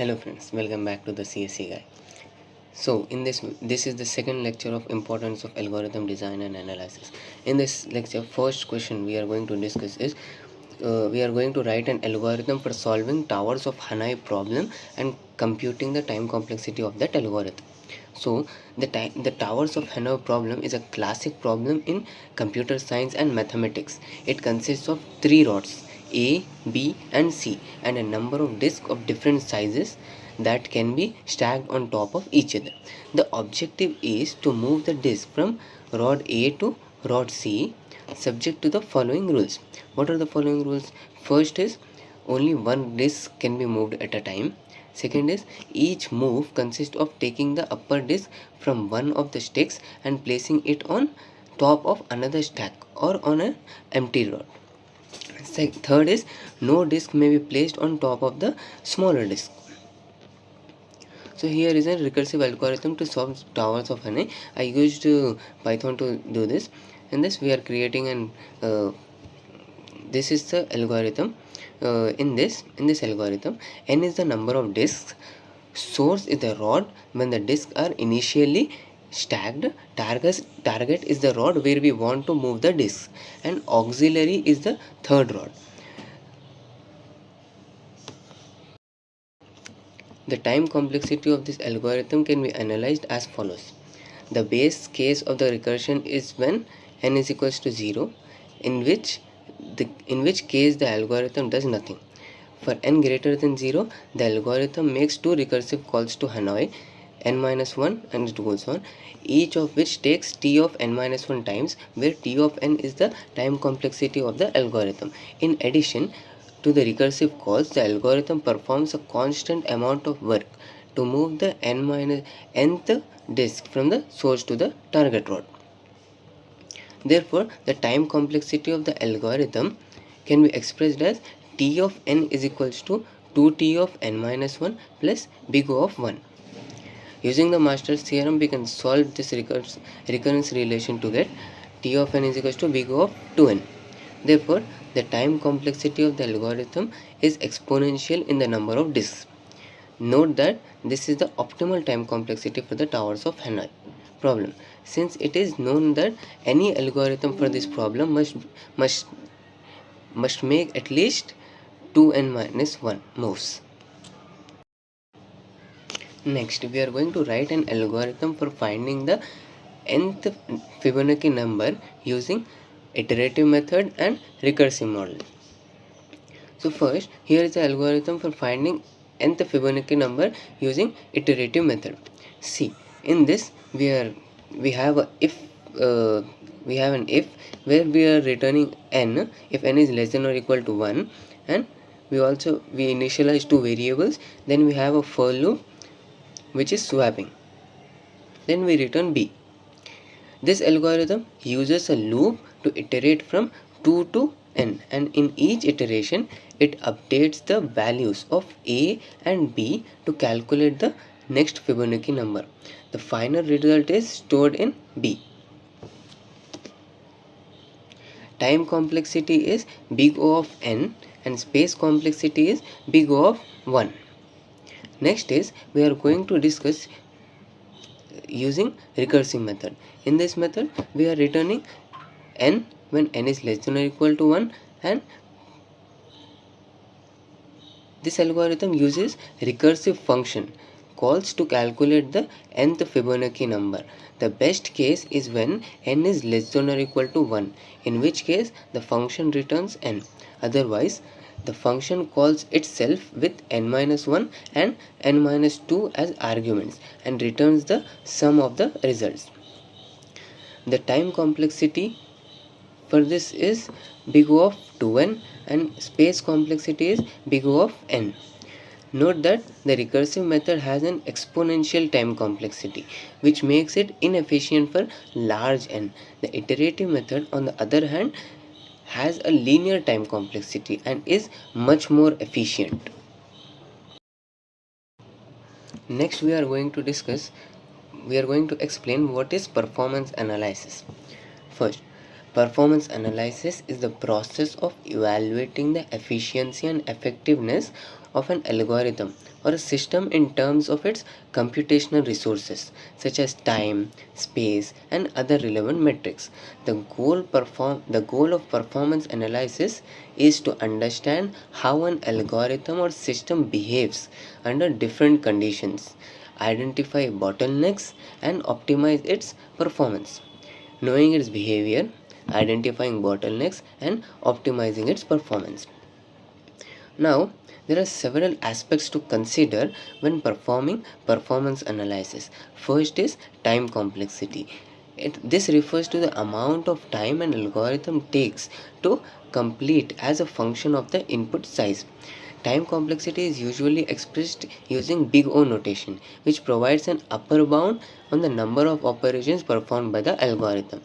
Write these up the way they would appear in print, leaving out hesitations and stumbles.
Hello friends, welcome back to the CSC guy. So in this is the second lecture of importance of algorithm design and analysis. In this lecture, first question we are going to discuss is we are going to write an algorithm for solving towers of Hanoi problem and computing the time complexity of that algorithm. So the towers of Hanoi problem is a classic problem in computer science and mathematics. It consists of three rods A, B and C and a number of disks of different sizes that can be stacked on top of each other. The objective is to move the disk from rod A to rod C subject to the following rules. What are the following rules? First is only one disk can be moved at a time. Second is each move consists of taking the upper disk from one of the sticks and placing it on top of another stack or on an empty rod. Third is no disk may be placed on top of the smaller disk. So here is a recursive algorithm to solve towers of Hanoi. I used Python to do this. In this we are creating an this is the algorithm. In this algorithm, n is the number of disks, source is the rod when the disks are initially stacked, target is the rod where we want to move the disks, and auxiliary is the third rod. The time complexity of this algorithm can be analyzed as follows. The base case of the recursion is when n is equals to 0, in which case the algorithm does nothing. For n greater than 0, the algorithm makes two recursive calls to Hanoi, n-1 and it goes on, each of which takes t of n-1 times, where t of n is the time complexity of the algorithm. In addition to the recursive calls, the algorithm performs a constant amount of work to move the nth disk from the source to the target rod. Therefore, the time complexity of the algorithm can be expressed as t of n is equals to 2t of n-1 plus big O of 1. Using the Master's theorem, we can solve this recurrence relation to get t of n is equals to big O of 2n. Therefore, the time complexity of the algorithm is exponential in the number of disks. Note that this is the optimal time complexity for the towers of Hanoi problem, since it is known that any algorithm for this problem must make at least 2n-1 moves. Next, we are going to write an algorithm for finding the nth Fibonacci number using iterative method and recursive model. So first, here is the algorithm for finding nth Fibonacci number using iterative method. See, in this we have an if where we are returning n if n is less than or equal to 1, and we initialize two variables. Then we have a for loop which is swapping. Then we return b. This algorithm uses a loop to iterate from 2 to n, and in each iteration it updates the values of a and b to calculate the next Fibonacci number. The final result is stored in b. Time complexity is big O of n and space complexity is big O of 1. Next is we are going to discuss using recursive method. In this method we are returning n when n is less than or equal to 1, and this algorithm uses recursive function calls to calculate the nth Fibonacci number. The best case is when n is less than or equal to 1, in which case the function returns n. Otherwise, the function calls itself with n-1 and n-2 as arguments and returns the sum of the results. The time complexity for this is big O of 2n and space complexity is big O of n. Note that the recursive method has an exponential time complexity, which makes it inefficient for large n. The iterative method, on the other hand, has a linear time complexity and is much more efficient. Next, we are going to explain what is performance analysis. First, performance analysis is the process of evaluating the efficiency and effectiveness of an algorithm or a system in terms of its computational resources such as time, space, and other relevant metrics. The goal of performance analysis is to understand how an algorithm or system behaves under different conditions, identify bottlenecks, and optimize its performance. Knowing its behavior, identifying bottlenecks, and optimizing its performance. Now, there are several aspects to consider when performing performance analysis. First is time complexity. This refers to the amount of time an algorithm takes to complete as a function of the input size. Time complexity is usually expressed using big O notation, which provides an upper bound on the number of operations performed by the algorithm.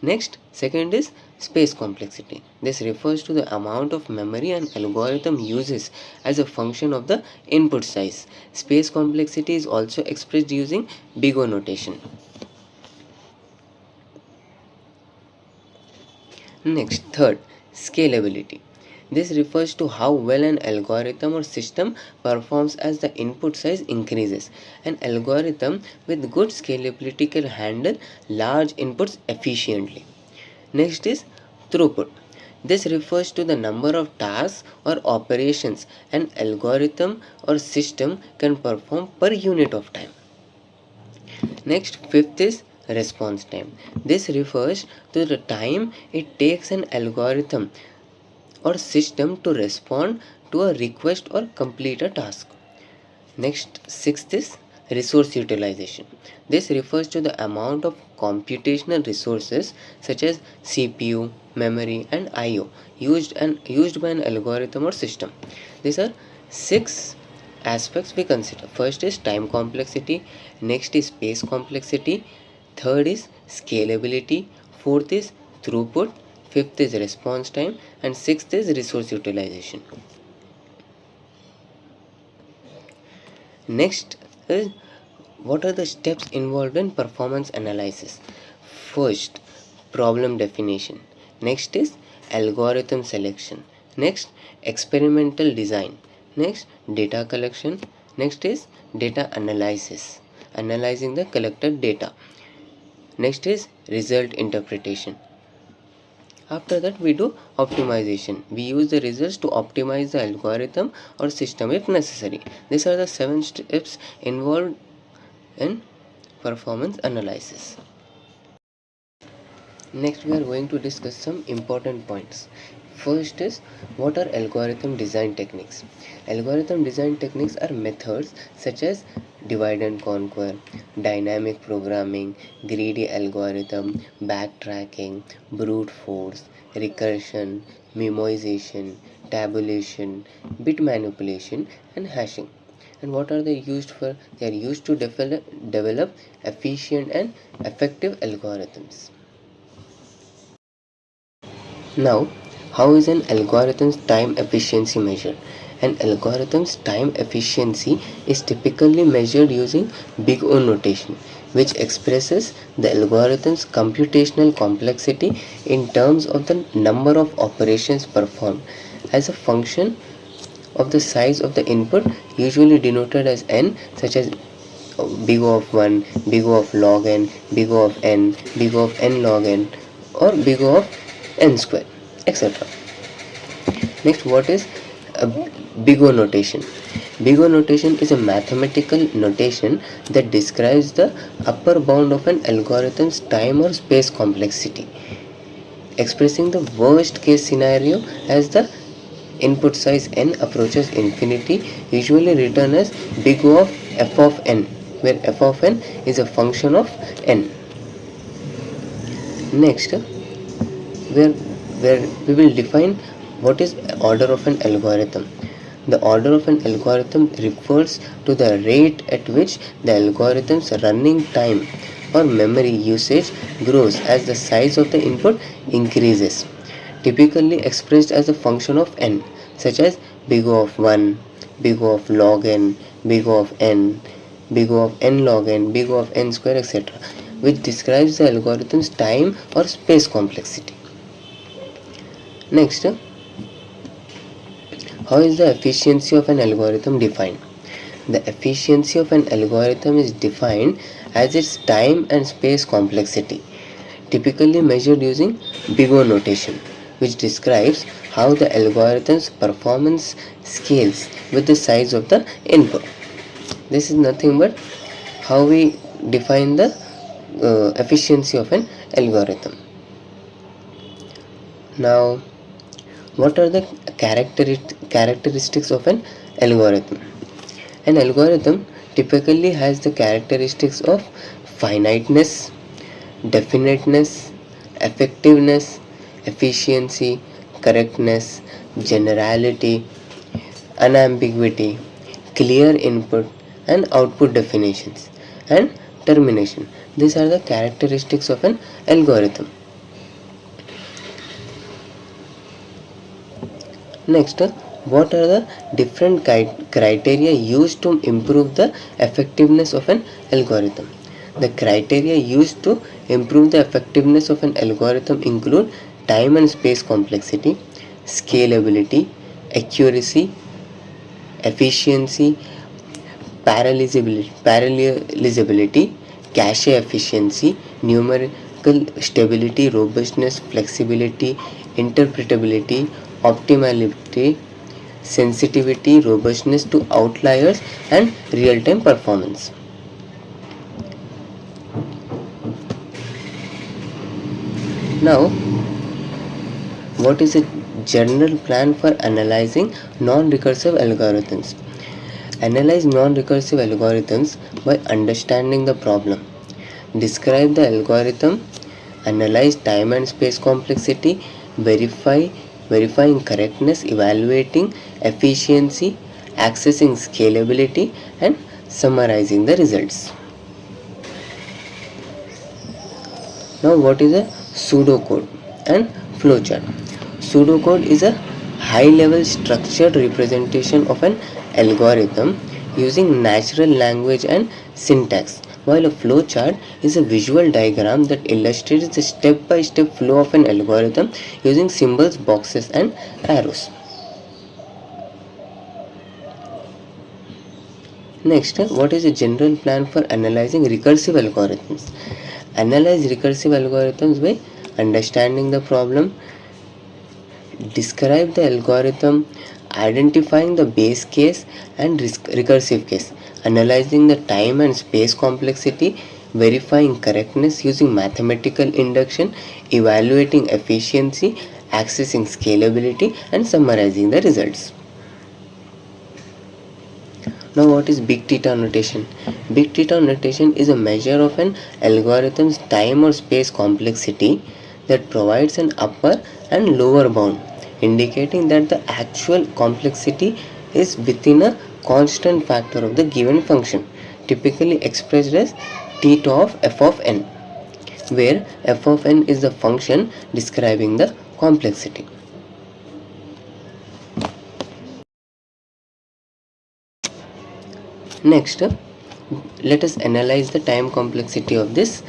Next, second is space complexity. This refers to the amount of memory an algorithm uses as a function of the input size. Space complexity is also expressed using big O notation. Next, third, scalability. This refers to how well an algorithm or system performs as the input size increases. An algorithm with good scalability can handle large inputs efficiently. Next is throughput. This refers to the number of tasks or operations an algorithm or system can perform per unit of time. Next, fifth is response time. This refers to the time it takes an algorithm or system to respond to a request or complete a task. Next, sixth is resource utilization. This refers to the amount of computational resources such as CPU, memory, and I/O used by an algorithm or system. These are six aspects we consider. First is time complexity, next is space complexity, third is scalability, fourth is throughput, fifth is response time, and sixth is resource utilization. Next is what are the steps involved in performance analysis. First, problem definition. Next is algorithm selection. Next, experimental design. Next, data collection. Next is data analysis, analyzing the collected data. Next is result interpretation. After that, we do optimization. We use the results to optimize the algorithm or system if necessary. These are the 7 steps involved in performance analysis. Next, we are going to discuss some important points. First is what are algorithm design techniques? Algorithm design techniques are methods such as divide and conquer, dynamic programming, greedy algorithm, backtracking, brute force, recursion, memoization, tabulation, bit manipulation, and hashing. And what are they used for? They are used to develop efficient and effective algorithms. Now, how is an algorithm's time efficiency measured? An algorithm's time efficiency is typically measured using big O notation, which expresses the algorithm's computational complexity in terms of the number of operations performed as a function of the size of the input, usually denoted as n, such as big O of 1, big O of log n, big O of n, big O of n log n, or big O of n square, etc. Next, what is a big O notation? Big O notation is a mathematical notation that describes the upper bound of an algorithm's time or space complexity, expressing the worst case scenario as the input size n approaches infinity, usually written as big O of f of n, where f of n is a function of n. Next, where we will define what is order of an algorithm. The order of an algorithm refers to the rate at which the algorithm's running time or memory usage grows as the size of the input increases, typically expressed as a function of n, such as big O of 1, big O of log n, big O of n, big O of n log n, big O of n square, etc., which describes the algorithm's time or space complexity. Next, how is the efficiency of an algorithm defined? The efficiency of an algorithm is defined as its time and space complexity, typically measured using big O notation, which describes how the algorithm's performance scales with the size of the input. This is nothing but how we define the efficiency of an algorithm. Now, what are the characteristics of an algorithm? An algorithm typically has the characteristics of finiteness, definiteness, effectiveness, efficiency, correctness, generality, unambiguity, clear input and output definitions, and termination. These are the characteristics of an algorithm. Next, what are the different criteria used to improve the effectiveness of an algorithm? The criteria used to improve the effectiveness of an algorithm include time and space complexity, scalability, accuracy, efficiency, parallelizability, cache efficiency, numerical stability, robustness, flexibility, interpretability, optimality, sensitivity, robustness to outliers, and real-time performance. Now, what is a general plan for analyzing non-recursive algorithms? Analyze non-recursive algorithms by understanding the problem. Describe the algorithm, analyze time and space complexity, verifying correctness, evaluating efficiency, accessing scalability, and summarizing the results. Now, what is a pseudocode and flowchart? Pseudocode is a high-level structured representation of an algorithm using natural language and syntax, while a flowchart is a visual diagram that illustrates the step-by-step flow of an algorithm using symbols, boxes, and arrows. Next, what is a general plan for analyzing recursive algorithms? Analyze recursive algorithms by understanding the problem, describe the algorithm, identifying the base case and recursive case, analyzing the time and space complexity, verifying correctness using mathematical induction, evaluating efficiency, accessing scalability, and summarizing the results. Now, what is big theta notation? Big theta notation is a measure of an algorithm's time or space complexity that provides an upper and lower bound, indicating that the actual complexity is within a constant factor of the given function, typically expressed as theta of f of n, where f of n is the function describing the complexity. Next, let us analyze the time complexity of this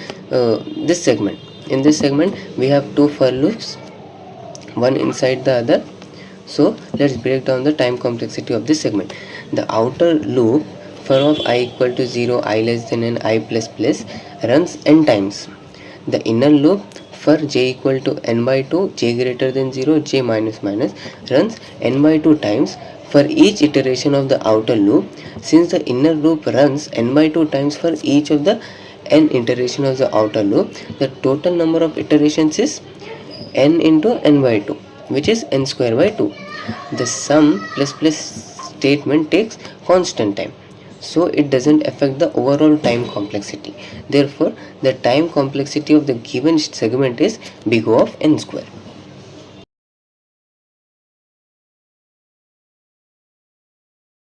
segment. In this segment, we have two for loops, one inside the other. So let's break down the time complexity of this segment. The outer loop for of I equal to 0, I less than n, I plus plus runs n times. The inner loop for j equal to n by 2, j greater than 0, j minus minus runs n by 2 times for each iteration of the outer loop. Since the inner loop runs n by 2 times for each of the n iteration of the outer loop, the total number of iterations is n into n by 2, which is n square by 2. The sum plus plus statement takes constant time, so it doesn't affect the overall time complexity. Therefore, the time complexity of the given segment is big O of n square.